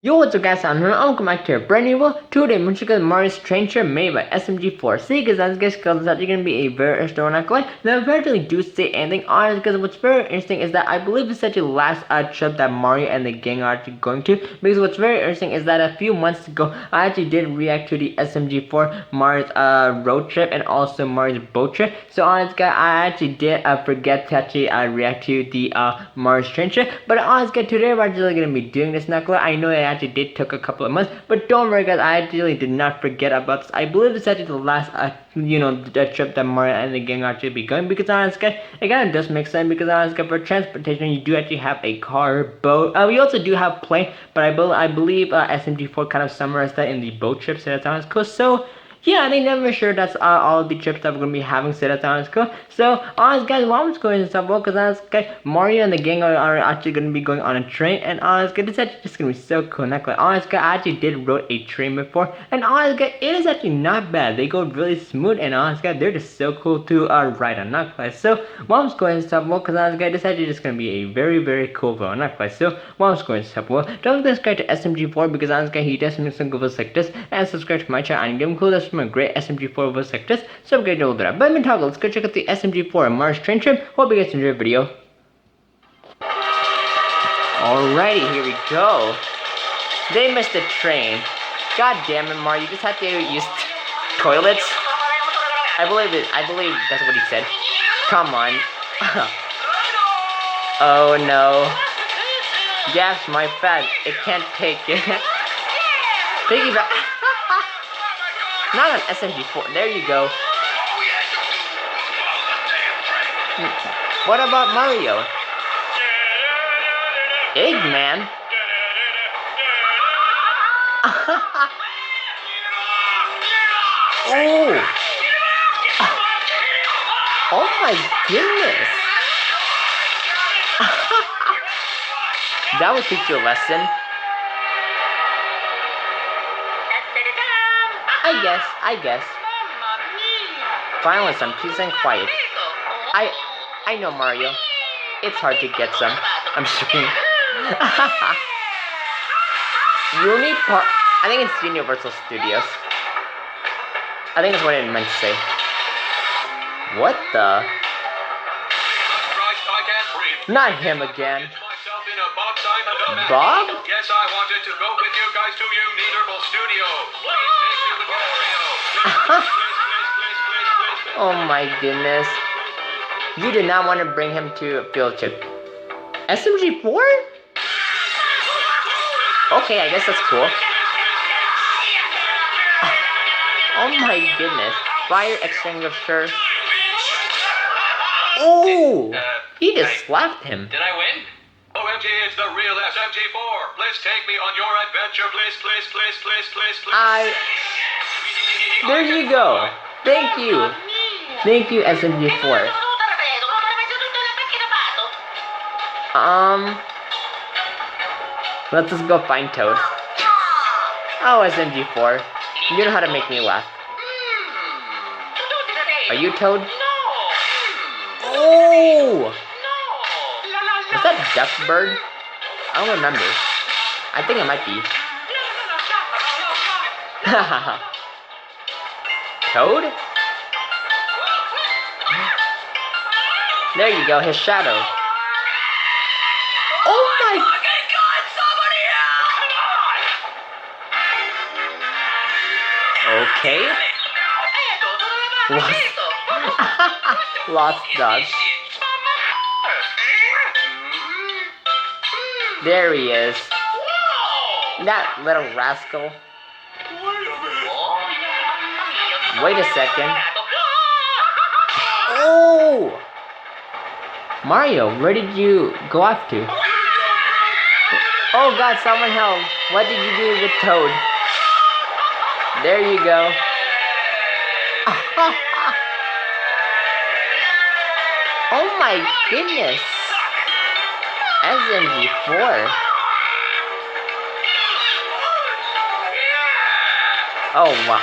Yo, what's up guys, I'm welcome back to a brand new video. Today, I'm going to show Mario's train shirt made by SMG4. See, because as guys, because it's actually going to be a very interesting one. Now, I actually do say anything on it, because what's very interesting is that I believe it's actually the last trip that Mario and the gang are actually going to. Because what's very interesting is that a few months ago, I actually did react to the SMG4 Mario's road trip and also Mario's boat trip. So honest guys, I actually did forget to actually react to the Mario's train shirt. But honest guys, today we're actually going to be doing this knuckle. I know it actually did took a couple of months, but don't worry guys, I actually did not forget about this. I believe it's actually the last the trip that Mario and the gang actually be going, because honest guys, it kind of does make sense, because honest guys, for transportation you do actually have a car, boat, we also do have plane, but I believe SMG4 kind of summarized that in the boat trip, so that's honest cool. So yeah, I think I'm for sure that's all of the trips that we're gonna be having, so that's honest cool. So honest guys, while I'm just going to stop, well, because honest guys, Mario and the gang are actually gonna be going on a train, and honest guys, it's actually just gonna be so cool. Like honest guys, I actually did rode a train before, and honest guys, it is actually not bad. They go really smooth, and honest guys, they're just so cool to ride on. Not quite. So while I'm just going to stop, well, because honest guys, this actually just gonna be a very cool video. Not quite. So while I'm just going to stop, well, don't forget to subscribe to SMG4, because honest guys, he does make some good videos like this, and subscribe to my channel and give him cool from a great SMG4 voice like this. So great to know that. But in talk, let's go check out the SMG4 Mars train trip. Hope you guys enjoyed the video. Alrighty, here we go. They missed the train. God damn it, Mario! You just have to use toilets. I believe that's what he said. Come on. Oh no. Yes, my fat. It can't take it. Piggyback. Not on SMG4. There you go. What about Mario? Eggman? Oh! Oh my goodness! That would teach you a lesson. I guess. Finally, some peace and quiet. I know, Mario. It's hard to get some. I'm just joking. I think it's Universal Studios. I think that's what it meant to say. What the? Not him again. Bob? Yes, I wanted to go with you guys to Universal Studios. Please take me with Mario. Please. Oh my goodness. You did not want to bring him to a field trip. SMG4? Okay, I guess that's cool. Oh my goodness. Fire extinguisher. Oh! He just slapped him. Did I win? OMG, it's the real SMG4. Please take me on your adventure. Please. There you go. Thank you. Thank you, SMG4. Let's just go find Toad. Oh, SMG4. You know how to make me laugh. Are you Toad? Oh! Is that Duck Bird? I don't remember. I think it might be. Toad? There you go, his shadow. Oh my god, somebody here! Okay. Lost dog. There he is. That little rascal. Wait a second. Oh! Mario, where did you go off to? Oh god, someone help. What did you do with Toad? There you go. Oh my goodness. SMG4. Oh wow.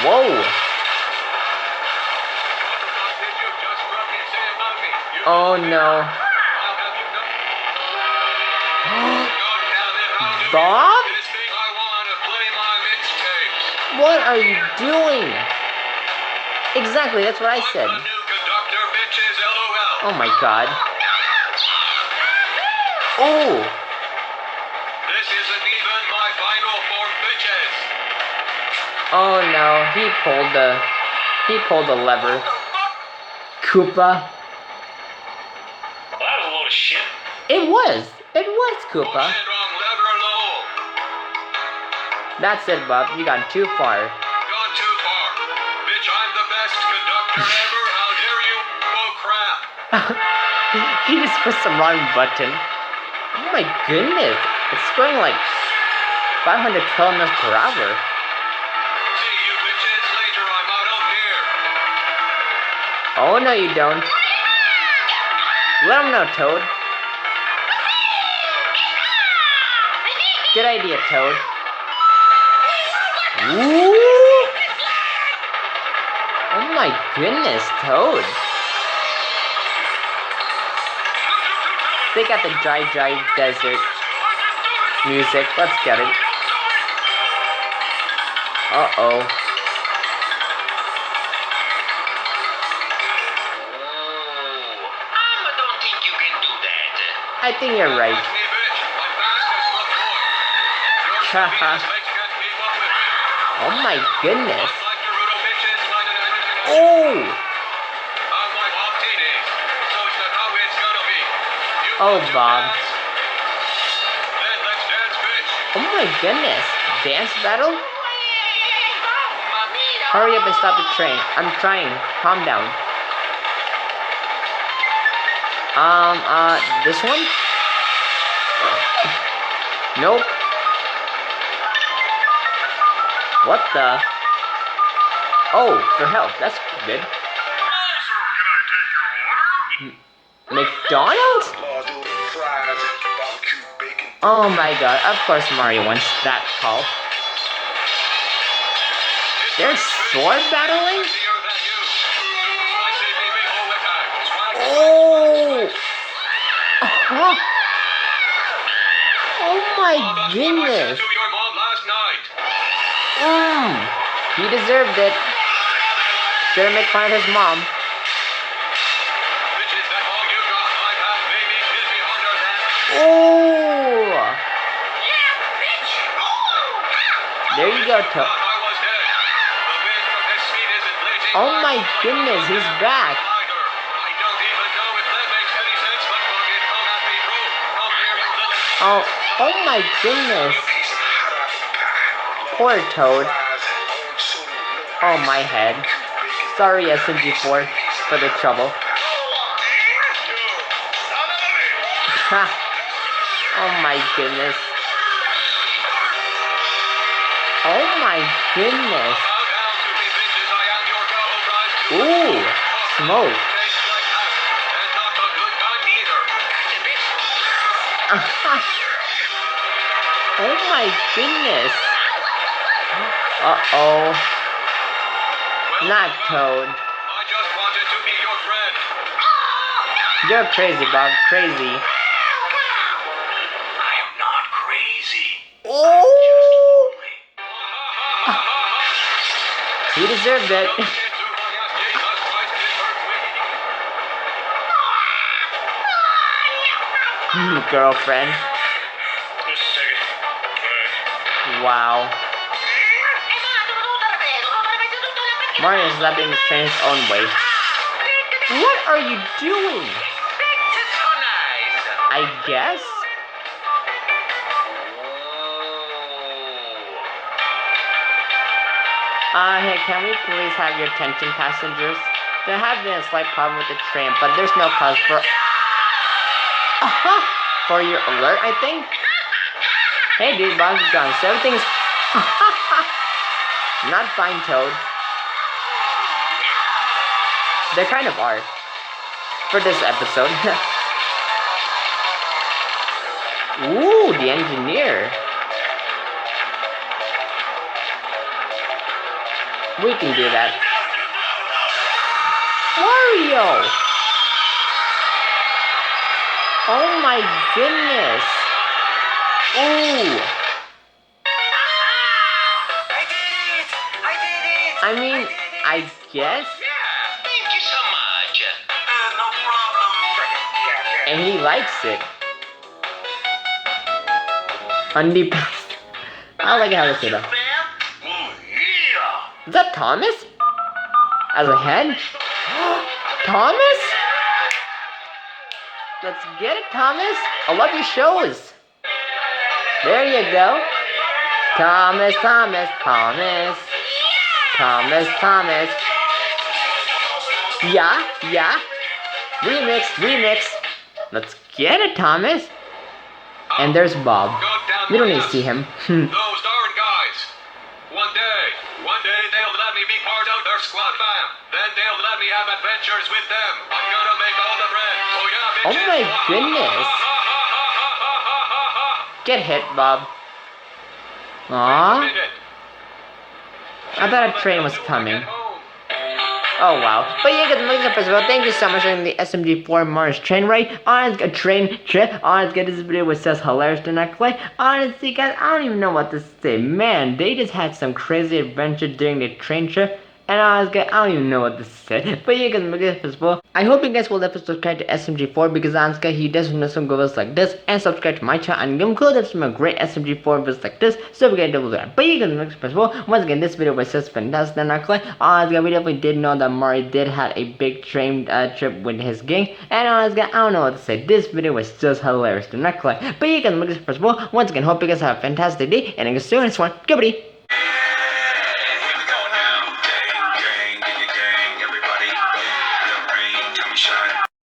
Whoa. Oh no. Bob? This thing I want to play my mixtapes. What are you doing? Exactly, that's what I said. I'm the new conductor, bitches, LOL. Oh my god. Oh! This isn't even my final form, bitches. Oh no, he pulled the lever. Koopa. Well, that was a load of shit. It was Koopa. Bullshit, wrong lever, low. That's it, Bob. You got too far. Gone too far. Bitch, I'm the best conductor ever. How dare you? Oh, crap. He just pressed the wrong button. Oh my goodness. It's going like 500 kilometers per hour. See you bitches later. I'm out of here. Oh no, you don't. Let him know, Toad. Good idea, Toad. Ooh. Oh my goodness, Toad. They got the dry desert music. Let's get it. Uh-oh. I don't think you can do that. I think you're right. That's me, bitch. I'm fast as fuck, boy. Your Haha. speed makes can't keep up with me. Oh my goodness. Much like Naruto, bitches. Oh! I'm like Bob T.D. So it's not how it's gonna be. You Oh, want to Bob. dance? Then let's dance, bitch. Oh my goodness. Dance battle? Hurry up and stop the train. I'm trying. Calm down. This one? Nope. What the? Oh, for help. That's good. McDonald's? Oh my god. Of course Mario wants that call. They're sword battling? Oh! Uh-huh. Oh my goodness. He deserved it. Should've made fun of his mom. Oh! There you go, Toad. Oh my goodness, he's back. Oh my goodness. Poor Toad. Oh, my head. Sorry, SMG4, for the trouble. Ha! Oh my goodness. Oh my goodness. Ooh, smoke. Oh my goodness. Uh-oh. Not Toad. I just wanted to be your friend. You're crazy, Bob. Crazy. I am not crazy. Oh! He deserved it. Girlfriend. Wow. Mario's lapping his train his own way. What are you doing? I guess? Hey, can we please have your attention, passengers? There has been a slight problem with the train, but there's no cause for... For your alert, I think? Hey, dude, Bob's gone, so everything's... Not fine, Toad. They kind of are. For this episode. Ooh, the engineer. We can do that. Wario! Oh my goodness! Ooh! guess. Yeah, thank you so much. No problem. And he likes it. Underpass. I like how they say that. Yeah. Is that Thomas? As a head? Thomas? Let's get it, Thomas. I love your shows. There you go. Thomas, Thomas, Thomas. Thomas, Thomas. Yeah, yeah. Remix, remix. Let's get it, Thomas. And there's Bob. We don't need to see him. Those darn guys. One day they'll let me be part of their squad fam. Then they'll let me have adventures with them. I'm gonna make all the bread. Oh yeah, Oh bitches. my goodness. Get hit, Bob. Aww. I thought a train was coming. Oh wow. But yeah, guys, looking up as well. Thank you so much for the SMG4 Mars train ride. Honestly, a train trip. Honestly, this video was just hilarious to not play. Honestly, guys, I don't even know what to say. Man, they just had some crazy adventure during the train trip. And honestly, I don't even know what to say. But yeah, guys, look at this as well. I hope you guys will definitely subscribe to SMG4 because honestly, he does some good videos like this. And subscribe to my channel and give him cool tips from a great SMG4 videos like this. So we can double that. But yeah, guys, look as well. Once again, this video was just fantastic. And honestly, we definitely did know that Mario did have a big train trip with his gang. And honestly, I don't know what to say. This video was just hilarious to not play. But yeah, guys, look as well. Once again, hope you guys have a fantastic day. And I guess see you in this one. Goodbye.